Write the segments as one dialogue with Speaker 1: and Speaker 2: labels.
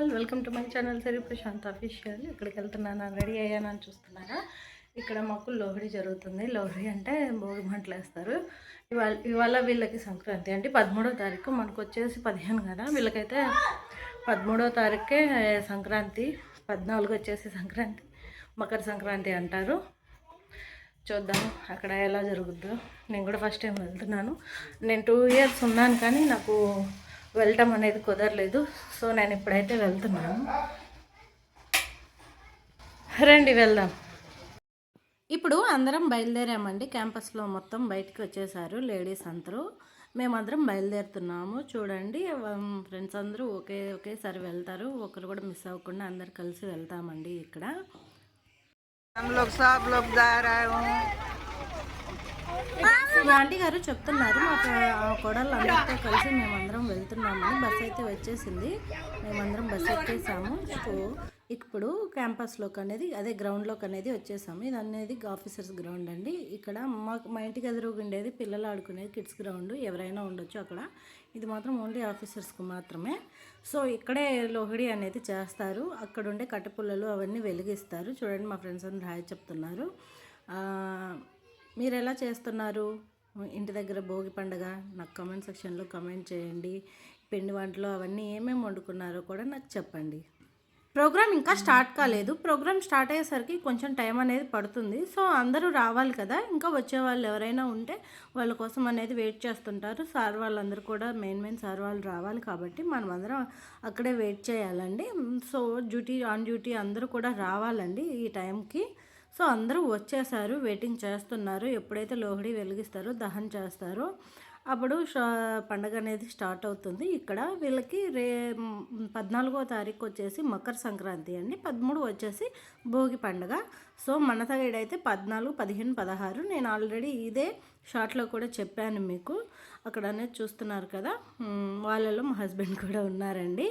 Speaker 1: All, welcome to my channel Siri Prashanth official. ఇక్కడికి వెళ్తున్నాను, ready అయ్యానని చూస్తున్నారా. ఇక్కడ మాకు లోహడి జరుగుతుంది. లోహడి అంటే భోగి మంటలు వేస్తారు. ఇవాళ వీళ్ళకి సంక్రాంతి అంటే 13వ తారీఖు, మనకు వచ్చేసి 15 కదా. వీళ్ళకైతే 13వ తారీఖే సంక్రాంతి, 14 వచ్చేసి సంక్రాంతి, మకర సంక్రాంతి అంటారు. చూద్దాం అక్కడ ఎలా జరుగుద్దో. నేను కూడా ఫస్ట్ టైం వెళ్తున్నాను. నేను 2 years ఉన్నాను కానీ నాకు వెళ్ళటం అనేది కుదరలేదు. సో నేను ఇప్పుడైతే వెళ్తున్నాను. రండి వెళ్దాం. ఇప్పుడు అందరం బయలుదేరామండి. క్యాంపస్లో మొత్తం బయటికి వచ్చేసారు లేడీస్ అందరూ. మేమందరం బయలుదేరుతున్నాము. చూడండి, ఫ్రెండ్స్ అందరూ ఒకేసారి వెళ్తారు. ఒకరు కూడా మిస్ అవ్వకుండా అందరు కలిసి వెళ్తామండి. ఇక్కడ ఆంటీ గారు చెప్తున్నారు, మా కోడళ్ళు అందరితో కలిసి మేమందరం వెళ్తున్నామని. బస్సు అయితే వచ్చేసింది, మేమందరం బస్సు ఎక్కేసాము. ఇప్పుడు క్యాంపస్లోకి అనేది, అదే గ్రౌండ్లోకి అనేది వచ్చేసాము. ఇది అనేది ఆఫీసర్స్ గ్రౌండ్ అండి. ఇక్కడ మా ఇంటికి ఎదురుగుండేది పిల్లలు ఆడుకునేది కిడ్స్ గ్రౌండ్, ఎవరైనా ఉండొచ్చు అక్కడ. ఇది మాత్రం ఓన్లీ ఆఫీసర్స్కి మాత్రమే. సో ఇక్కడే లోహడి అనేది చేస్తారు. అక్కడ ఉండే కట్టెపుల్లలు అవన్నీ వెలిగిస్తారు. చూడండి, మా ఫ్రెండ్స్ అందరూ హాయ్ చెప్తున్నారు. మీరు ఎలా చేస్తున్నారు ఇంటి దగ్గర భోగి పండుగ? నాకు కామెంట్ సెక్షన్లో కామెంట్ చేయండి. పిండి వంటలు అవన్నీ ఏమేమి వండుకున్నారో కూడా నాకు చెప్పండి. ప్రోగ్రామ్ ఇంకా స్టార్ట్ కాలేదు. ప్రోగ్రామ్ స్టార్ట్ అయ్యేసరికి కొంచెం టైం అనేది పడుతుంది. సో అందరూ రావాలి కదా. ఇంకా వచ్చే వాళ్ళు ఎవరైనా ఉంటే వాళ్ళ కోసం అనేది వెయిట్ చేస్తుంటారు. సార్ వాళ్ళందరూ కూడా మెయిన్ సార్ వాళ్ళు రావాలి కాబట్టి మనం అందరం అక్కడే వెయిట్ చేయాలండి. సో ఆన్ డ్యూటీ అందరూ కూడా రావాలండి ఈ టైంకి. సో అందరూ వచ్చేసారు, వెయిటింగ్ చేస్తున్నారు. ఎప్పుడైతే లోహడి వెలిగిస్తారో, దహన్ చేస్తారో అప్పుడు పండగ అనేది స్టార్ట్ అవుతుంది. ఇక్కడ వీళ్ళకి 14వ తారీఖు వచ్చేసి మకర సంక్రాంతి అండి, 13 వచ్చేసి భోగి పండుగ. సో మన సైడ్ అయితే 14, 15, 16. నేను ఆల్రెడీ ఇదే షార్ట్లో కూడా చెప్పాను మీకు. అక్కడ అనేది చూస్తున్నారు కదా, వాళ్ళలో మా హస్బెండ్ కూడా ఉన్నారండి.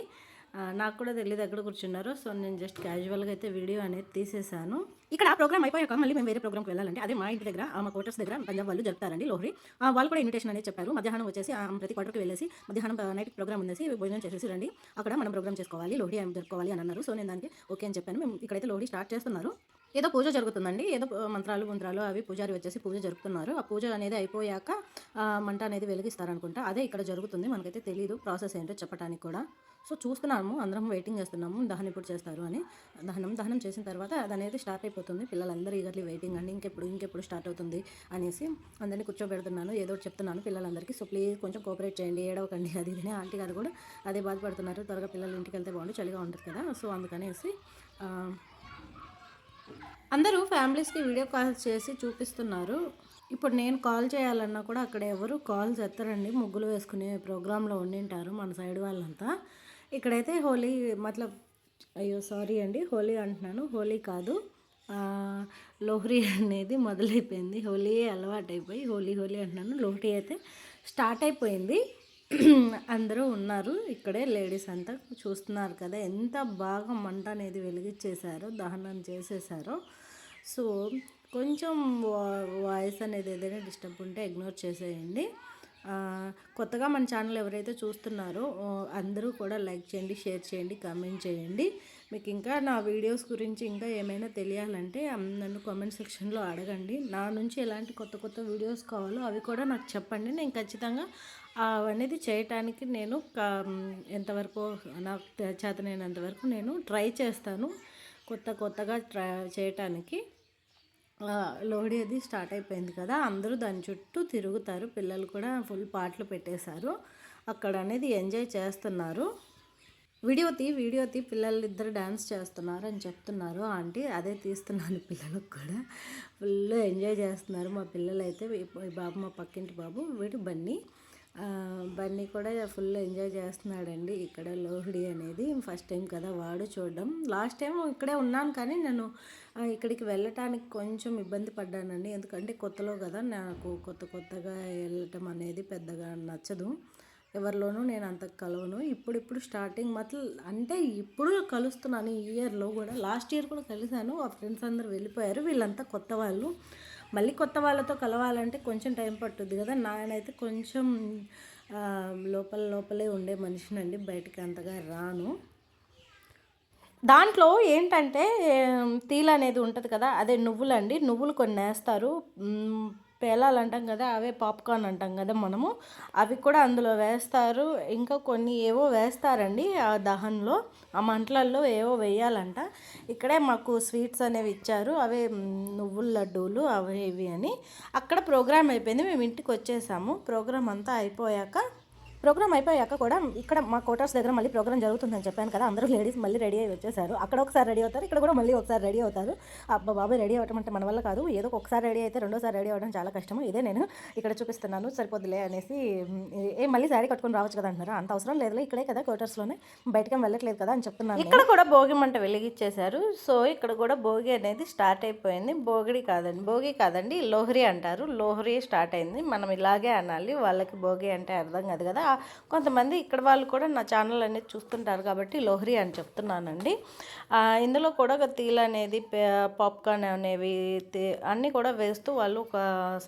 Speaker 1: నాకు కూడా తెలియదు ఎక్కడ కూర్చున్నారో. సో నేను జస్ట్ క్యాజువల్గా అయితే వీడియో అనేది తీసేశాను. ఇక్కడ ప్రోగ్రామ్ అయిపోయాక మళ్ళీ మేము వేరే ప్రోగ్రామ్కి వెళ్ళాలంటే, అదే మా ఇంటి దగ్గర మా క్వార్టర్స్ దగ్గర పంజాబ్ వాళ్ళు జరుపుతారండి లోహరి. వాళ్ళు కూడా ఇన్విటేషన్ అనేది చెప్పారు. మధ్యాహ్నం వచ్చేసి ప్రతి క్వార్టర్కి వెళ్ళేసి మధ్యాహ్నం నైట్ ప్రోగ్రామ్ ఉండేసి భోజనం చేసేసి రండి, అక్కడ మనం ప్రోగ్రామ్ చేసుకోవాలి, లోహరి జరుపుకోవాలి అని అన్నారు. సో నేను దానికి ఓకే అని చెప్పాను. మేము ఇక్కడైతే లోహరి స్టార్ట్ చేస్తున్నారు. ఏదో పూజ జరుగుతుందండి, ఏదో మంత్రాలు అవి పూజారి వచ్చేసి పూజ జరుపుతున్నారు. ఆ పూజ అనేది అయిపోయాక మంట అనేది వెలిగిస్తారనుకుంటా. అదే ఇక్కడ జరుగుతుంది. మనకైతే తెలియదు ప్రాసెస్ ఏంటో చెప్పడానికి కూడా. సో చూస్తున్నాము, అందరం వెయిటింగ్ చేస్తున్నాము దహనం ఎప్పుడు చేస్తారు అని. దహనం చేసిన తర్వాత అది అనేది స్టార్ట్ అయిపోతుంది. పిల్లలందరూ ఈగర్లీ వెయిటింగ్ అండి, ఇంకెప్పుడు స్టార్ట్ అవుతుంది అనేసి అందరినీ కూర్చోబెడుతున్నాను, ఏదో చెప్తున్నాను పిల్లలందరికీ. సో ప్లీజ్ కొంచెం కోఆపరేట్ చేయండి, ఏడవకండి అది ఇదినే. ఆంటీ గారు కూడా అదే బాధపడుతున్నారు, త్వరగా పిల్లలు ఇంటికి వెళ్తే బాగుండు, చలిగా ఉంటుంది కదా. సో అందుకనేసి అందరూ ఫ్యామిలీస్కి వీడియో కాల్ చేసి చూపిస్తున్నారు. ఇప్పుడు నేను కాల్ చేయాలన్నా కూడా అక్కడ ఎవరు కాల్స్ ఎత్తరండి, ముగ్గులు వేసుకునే ప్రోగ్రాంలో ఉండింటారు మన సైడ్ వాళ్ళంతా. ఇక్కడైతే హోలీ సారీ అండి, హోలీ అంటున్నాను, హోలీ కాదు, లోహరి అనేది మొదలైపోయింది. హోలీయే అలవాటైపోయి హోలీ అంటున్నాను. లోహరి అయితే స్టార్ట్ అయిపోయింది. అందరూ ఉన్నారు ఇక్కడే, లేడీస్ అంతా చూస్తున్నారు కదా ఎంత బాగా మంట అనేది వెలిగించేశారో, దహనం చేసేసారో. సో కొంచెం వాయిస్ అనేది ఏదైనా డిస్టర్బ్ ఉంటే ఇగ్నోర్ చేసేయండి. కొత్తగా మన ఛానల్ ఎవరైతే చూస్తున్నారో అందరూ కూడా లైక్ చేయండి, షేర్ చేయండి, కామెంట్ చేయండి. మీకు ఇంకా నా వీడియోస్ గురించి ఇంకా ఏమైనా తెలియాలంటే నన్ను కామెంట్ సెక్షన్లో అడగండి. నా నుంచి ఎలాంటి కొత్త వీడియోస్ కావాలో అవి కూడా నాకు చెప్పండి. నేను ఖచ్చితంగా అనేది చేయటానికి నేను ఎంతవరకు నాకు చేతనైనంతవరకు నేను ట్రై చేస్తాను కొత్తగా చేయటానికి. లోహడి అది స్టార్ట్ అయిపోయింది కదా, అందరూ దాని చుట్టూ తిరుగుతారు. పిల్లలు కూడా ఫుల్ పాటలు పెట్టేశారు, అక్కడ అనేది ఎంజాయ్ చేస్తున్నారు. వీడియో తీ పిల్లలు ఇద్దరు డ్యాన్స్ చేస్తున్నారు అని చెప్తున్నారు ఆంటీ. అదే తీస్తున్నాను. పిల్లలకు కూడా ఫుల్ ఎంజాయ్ చేస్తున్నారు మా పిల్లలు అయితే. ఈ బాబు మా పక్కింటి బాబు, వీడు బన్నీ కూడా ఫుల్ ఎంజాయ్ చేస్తున్నాడండి. ఇక్కడ లోహడి అనేది ఫస్ట్ టైం కదా వాడు చూడడం. లాస్ట్ టైం ఇక్కడే ఉన్నాను కానీ నేను ఇక్కడికి వెళ్ళటానికి కొంచెం ఇబ్బంది పడ్డానండి, ఎందుకంటే కొత్తలో కదా, నాకు కొత్తగా వెళ్ళటం అనేది పెద్దగా నచ్చదు. ఎవరిలోనూ నేను అంత కలవను. ఇప్పుడు స్టార్టింగ్ అంటే ఇప్పుడు కలుస్తున్నాను. ఈ ఇయర్లో కూడా, లాస్ట్ ఇయర్ కూడా కలిశాను. ఆ ఫ్రెండ్స్ అందరూ వెళ్ళిపోయారు, వీళ్ళంతా కొత్త వాళ్ళు. మళ్ళీ కొత్త వాళ్ళతో కలవాలంటే కొంచెం టైం పట్టుద్ది కదా. నానైతే కొంచెం లోపలే ఉండే మనిషినండి, బయటికి అంతగా రాను. దాంట్లో ఏంటంటే తీల అనేది ఉంటుంది కదా, అదే నువ్వులండి. నువ్వులు కొన్ని వేస్తారు. పేలాలు అంటాం కదా, అవే పాప్కార్న్ అంటాం కదా మనము, అవి కూడా అందులో వేస్తారు. ఇంకా కొన్ని ఏవో వేస్తారండి ఆ దహన్లో, ఆ మంటలల్లో ఏవో వేయాలంట. ఇక్కడే మాకు స్వీట్స్ అనేవి ఇచ్చారు, అవే నువ్వుల లడ్డూలు అవి ఇవి అని. అక్కడ ప్రోగ్రామ్ అయిపోయింది, మేము ఇంటికి వచ్చేసాము. ప్రోగ్రామ్ అయిపోయాక కూడా ఇక్కడ మా క్వార్టర్స్ దగ్గర మళ్ళీ ప్రోగ్రామ్ జరుగుతుందని చెప్పాను కదా, అందరూ లేడీస్ మళ్ళీ రెడీ అయ్యి వచ్చేసారు. అక్కడ ఒకసారి రెడీ అవుతారు, ఇక్కడ కూడా మళ్ళీ ఒకసారి రెడీ అవుతారు. అబ్బా బాబాయ్, రెడీ అవ్వటం అంటే మన వల్ల కాదు. ఏదో ఒకసారి రెడీ అయితే రెండోసారి రెడీ అవ్వడం చాలా కష్టము. ఇదే నేను ఇక్కడ చూపిస్తున్నాను, సరిపోద్దులే అనేసి. మళ్ళీ శారీ కట్టుకొని రావచ్చు కదా అంటున్నారు. అంత అవసరం లేదులే, ఇక్కడే కదా క్వార్టర్స్లోనే, బయటకేం వెళ్ళట్లేదు కదా అని చెప్తున్నాను. ఇక్కడ కూడా భోగి మంట వెలిగించేశారు. సో ఇక్కడ కూడా భోగి అనేది స్టార్ట్ అయిపోయింది. భోగి కాదండి, లోహరి అంటారు. లోహరి స్టార్ట్ అయింది. మనం ఇలాగే అనాలి, వాళ్ళకి భోగి అంటే అర్థం కాదు కదా. కొంతమంది ఇక్కడ వాళ్ళు కూడా నా ఛానల్ అనేది చూస్తుంటారు కాబట్టి లోహరి అని చెప్తున్నానండి. ఇందులో కూడా తీల అనేది, పాప్కార్న్ అనేవి అన్నీ కూడా వేస్తూ వాళ్ళు ఒక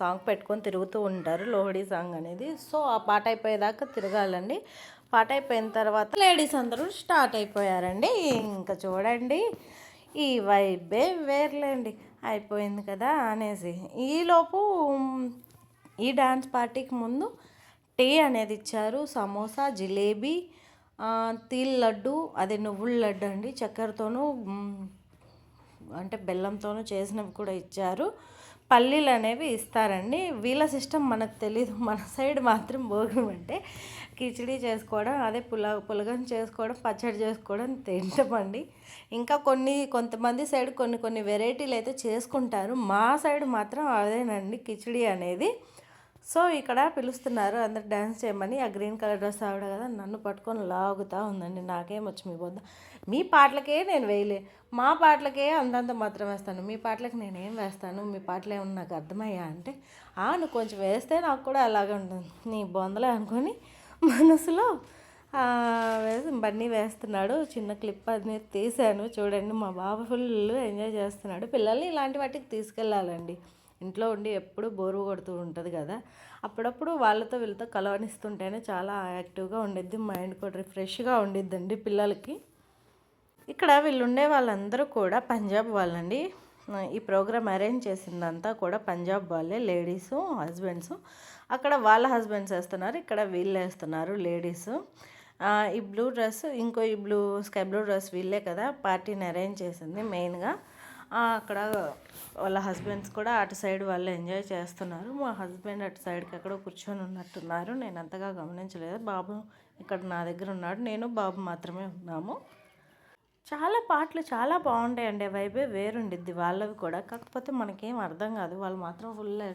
Speaker 1: సాంగ్ పెట్టుకొని తిరుగుతూ ఉంటారు, లోహడి సాంగ్ అనేది. సో ఆ పాట అయిపోయేదాకా తిరగాలండి. పాట అయిపోయిన తర్వాత లేడీస్ అందరూ స్టార్ట్ అయిపోయారండి. ఇంకా చూడండి, ఈ వైబే వేర్లేండి. అయిపోయింది కదా అనేసి, ఈలోపు ఈ డ్యాన్స్ పార్టీకి ముందు టీ అనేది ఇచ్చారు, సమోసా, జిలేబీ, తీల్ లడ్డు, అదే నువ్వుల లడ్డు అండి, చక్కెరతోనూ అంటే బెల్లంతోనూ చేసినవి కూడా ఇచ్చారు. పల్లీలు అనేవి ఇస్తారండి. వీళ్ళ సిస్టమ్ మనకు తెలీదు. మన సైడ్ మాత్రం భోగి అంటే కిచిడి చేసుకోవడం, అదే పులగం చేసుకోవడం, పచ్చడి చేసుకోవడం తింటామండి. ఇంకా కొంతమంది సైడ్ కొన్ని వెరైటీలు అయితే చేసుకుంటారు. మా సైడ్ మాత్రం అదేనండి, కిచిడి అనేది. సో ఇక్కడ పిలుస్తున్నారు అందరు డ్యాన్స్ చేయమని. ఆ గ్రీన్ కలర్ డ్రెస్ ఆవిడ కదా, నన్ను పట్టుకొని లాగుతూ ఉందండి. నాకేమొచ్చు మీ బొద్ద, మీ పాటలకే నేను వేయలే, మా పాటలకే అంతంత మాత్రం వేస్తాను, మీ పాటలకి నేనేం వేస్తాను, మీ పాటలు ఏమన్నా నాకు అర్థమయ్యా అంటే, నువ్వు కొంచెం వేస్తే నాకు కూడా అలాగే ఉంటుంది నీ బొందలే అనుకొని మనసులో వేసి బన్నీ వేస్తున్నాడు. చిన్న క్లిప్ అది తీశాను చూడండి. మా బాబు ఫుల్ ఎంజాయ్ చేస్తున్నాడు. పిల్లల్ని ఇలాంటి వాటికి తీసుకెళ్ళాలండి. ఇంట్లో ఉండి ఎప్పుడు బోరు కొడుతూ ఉంటుంది కదా, అప్పుడప్పుడు వాళ్ళతో వీళ్ళతో కలవనిస్తుంటేనే చాలా యాక్టివ్గా ఉండిద్ది, మైండ్ కూడా రిఫ్రెష్గా ఉండిద్దండి పిల్లలకి. ఇక్కడ వీళ్ళు ఉండే వాళ్ళందరూ కూడా పంజాబ్ వాళ్ళండి. ఈ ప్రోగ్రామ్ అరేంజ్ చేసిందంతా కూడా పంజాబ్ వాళ్ళే, లేడీసు హస్బెండ్స్. అక్కడ వాళ్ళ హస్బెండ్స్ వేస్తున్నారు, ఇక్కడ వీళ్ళు వేస్తున్నారు లేడీసు. ఈ బ్లూ డ్రెస్, ఈ స్కై బ్లూ డ్రెస్ వీళ్ళే కదా పార్టీని అరేంజ్ చేసింది మెయిన్గా. అక్కడ వాళ్ళ హస్బెండ్స్ కూడా అటు సైడ్ వాళ్ళు ఎంజాయ్ చేస్తున్నారు. మా హస్బెండ్ అటు సైడ్కి ఎక్కడో కూర్చొని ఉన్నట్టున్నారు, నేను అంతగా గమనించలేదు. బాబు ఇక్కడ నా దగ్గర ఉన్నాడు, నేను బాబు మాత్రమే ఉన్నాము. చాలా పాటలు చాలా బాగుంటాయండి, వైబే వేరుండిద్ది వాళ్ళవి కూడా. కాకపోతే మనకేం అర్థం కాదు, వాళ్ళు మాత్రం ఫుల్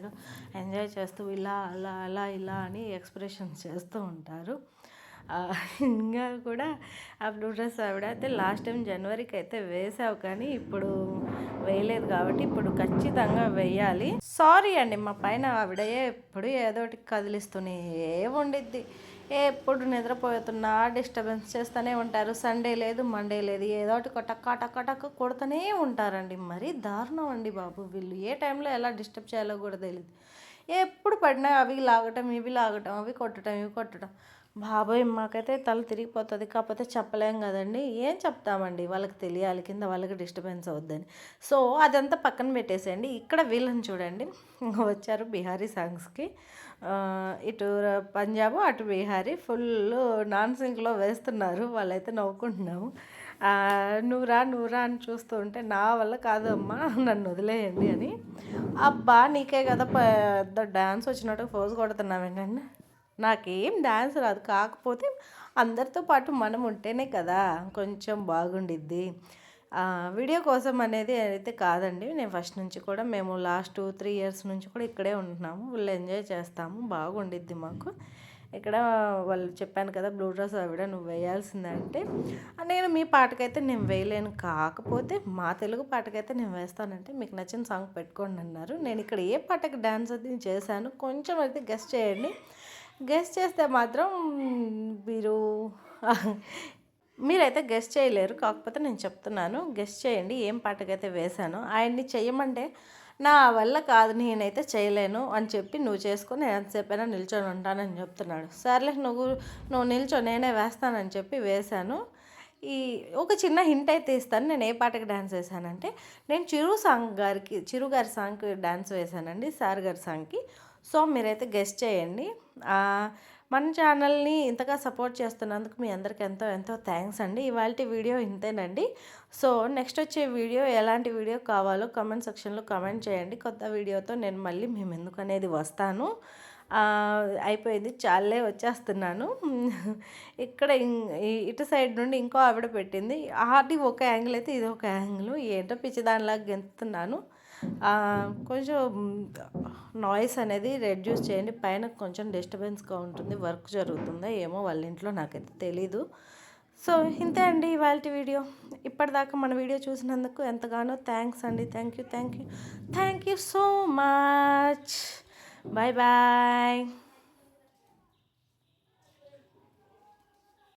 Speaker 1: ఎంజాయ్ చేస్తూ ఇలా అలా అలా ఇలా అని ఎక్స్ప్రెషన్స్ చేస్తూ ఉంటారు. ఇంకా కూడా ఆ బ్లూ డ్రెస్ ఆవిడ అయితే లాస్ట్ టైం జనవరికి అయితే వేసావు, కానీ ఇప్పుడు వేయలేదు కాబట్టి ఇప్పుడు ఖచ్చితంగా వేయాలి. సారీ అండి, మా పైన ఆవిడ ఎప్పుడు ఏదోటి కదిలిస్తూనే ఉండిద్ది. ఎప్పుడు నిద్రపోతున్నా డిస్టర్బెన్స్ చేస్తూనే ఉంటారు. సండే లేదు, మండే లేదు, ఏదోటి టక్క కొడుతూనే ఉంటారండి. మరీ దారుణం అండి బాబు, వీళ్ళు ఏ టైంలో ఎలా డిస్టర్బ్ చేయాలో కూడా తెలియదు. ఎప్పుడు పడినా అవి లాగటం, ఇవి లాగటం, అవి కొట్టడం, ఇవి కొట్టడం. బాబోయ్, మాకైతే తల తిరిగిపోతుంది. కాకపోతే చెప్పలేం కదండి, ఏం చెప్తామండి, వాళ్ళకి తెలియాలి కింద వాళ్ళకి డిస్టర్బెన్స్ అవుద్దని. సో అదంతా పక్కన పెట్టేసేయండి. ఇక్కడ వీళ్ళని చూడండి, వచ్చారు బిహారీ సాంగ్స్కి. ఇటు పంజాబ్ అటు బీహారీ ఫుల్ నాన్ సింక్లో వేస్తున్నారు. వాళ్ళైతే నవ్వుకుంటున్నాము. నువ్వురా అని చూస్తూ ఉంటే, నా వల్ల కాదు అమ్మా, నన్ను వదిలేయండి అని. అబ్బా నీకే కదా పెద్ద డ్యాన్స్ వచ్చినట్టు ఫోజ్ కొడుతున్నావు ఏంటండి. నాకేం డ్యాన్స్ రాదు, కాకపోతే అందరితో పాటు మనం ఉంటేనే కదా కొంచెం బాగుండిద్ది. వీడియో కోసం అనేది అయితే కాదండి, నేను ఫస్ట్ నుంచి కూడా మేము లాస్ట్ 3 years నుంచి కూడా ఇక్కడే ఉంటున్నాము. వీళ్ళు ఎంజాయ్ చేస్తాము, బాగుండిద్ది మాకు. ఇక్కడ వాళ్ళు చెప్పాను కదా, బ్లూ డ్రెస్ ఆవిడ నువ్వు వేయాల్సిందంటే, నేను మీ పాటకైతే నేను వేయలేను, కాకపోతే మా తెలుగు పాటకైతే నేను వేస్తానంటే మీకు నచ్చిన సాంగ్ పెట్టుకోండి అన్నారు. నేను ఇక్కడ ఏ పాటకి డ్యాన్స్ అది చేశాను కొంచెం అయితే గెస్ట్ చేయండి. గెస్ట్ చేస్తే మాత్రం మీరైతే గెస్ట్ చేయలేరు, కాకపోతే నేను చెప్తున్నాను, గెస్ట్ చేయండి ఏం పాటకైతే వేశాను. ఆయన్ని చెయ్యమంటే నా వల్ల కాదు, నేనైతే చేయలేను అని చెప్పి, నువ్వు చేసుకొని ఎంతసేపైనా నిల్చొని ఉంటానని చెప్తున్నాడు. సర్లే నువ్వు నిల్చో, నేనే వేస్తానని చెప్పి వేశాను. ఈ ఒక చిన్న హింట్ అయితే ఇస్తాను. నేను ఏ పాటకి డ్యాన్స్ వేసానంటే, నేను చిరు గారి సాంగ్కి డ్యాన్స్ వేశానండి, సార్ గారి సాంగ్కి. సో మీరైతే గెస్ట్ చేయండి. మన ఛానల్ని ఇంతగా సపోర్ట్ చేస్తున్నందుకు మీ అందరికి ఎంతో ఎంతో థ్యాంక్స్ అండి. ఇవాళ వీడియో ఇంతేనండి. సో నెక్స్ట్ వచ్చే వీడియో ఎలాంటి వీడియో కావాలో కామెంట్ సెక్షన్లో కామెంట్ చేయండి. కొత్త వీడియోతో నేను మళ్ళీ మేము ఎందుకు అనేది వస్తాను. అయిపోయింది, చాలే వచ్చేస్తున్నాను. ఇక్కడ ఇటు సైడ్ నుండి ఇంకో ఆవిడ పెట్టింది. అది ఒక యాంగిల్ అయితే ఇది ఒక యాంగిల్. ఏంటో పిచ్చిదానిలాగా గెంతుతున్నాను. కొంచెం నాయిస్ అనేది రెడ్యూస్ చేయండి. పైన కొంచెం డిస్టర్బెన్స్గా ఉంటుంది. వర్క్ జరుగుతుందా ఏమో వాళ్ళ ఇంట్లో, నాకైతే తెలీదు. సో ఇంతే అండి ఇవాళ వీడియో. ఇప్పటిదాకా మన వీడియో చూసినందుకు ఎంతగానో థ్యాంక్స్ అండి. Thank you so much. Bye bye.